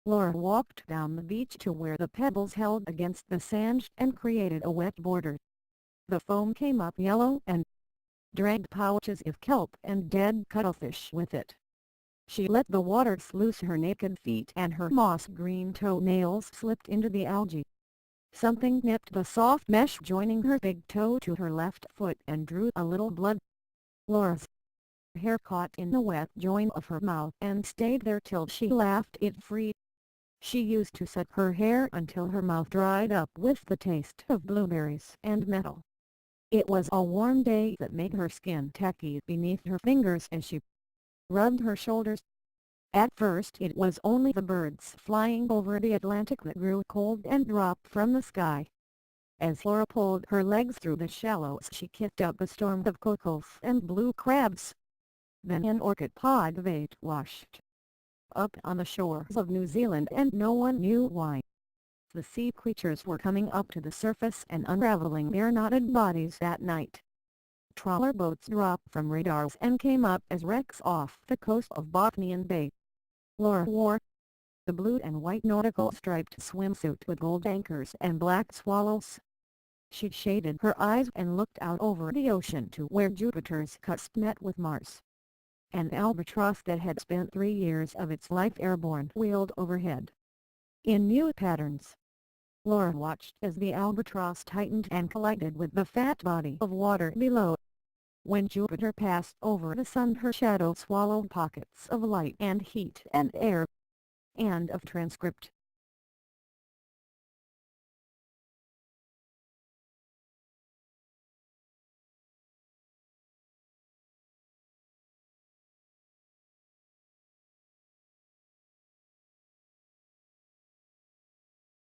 Laura walked down the beach to where the pebbles held against the sand and created a wet border. The foam came up yellow and dragged pouches of kelp and dead cuttlefish with it. She let the water sluice her naked feet and her moss-green toenails slipped into the algae. Something nipped the soft mesh joining her big toe to her left foot and drew a little blood. Laura's hair caught in the wet join of her mouth and stayed there till she laughed it free. She used to set her hair until her mouth dried up with the taste of blueberries and metal. It was a warm day that made her skin tacky beneath her fingers as she rubbed her shoulders. At first it was only the birds flying over the Atlantic that grew cold and dropped from the sky. As Laura pulled her legs through the shallows she kicked up a storm of cockles and blue crabs. Then an orchid pod veit washed up on the shores of New Zealand and no one knew why. The sea creatures were coming up to the surface and unraveling their knotted bodies that night. Trawler boats dropped from radars and came up as wrecks off the coast of Bothnian Bay. Laura wore the blue and white nautical striped swimsuit with gold anchors and black swallows. She shaded her eyes and looked out over the ocean to where Jupiter's cusp met with Mars. An albatross that had spent 3 years of its life airborne wheeled overhead. In new patterns. Laura watched as the albatross tightened and collided with the fat body of water below. When Jupiter passed over the sun her shadow swallowed pockets of light and heat and air. End of transcript.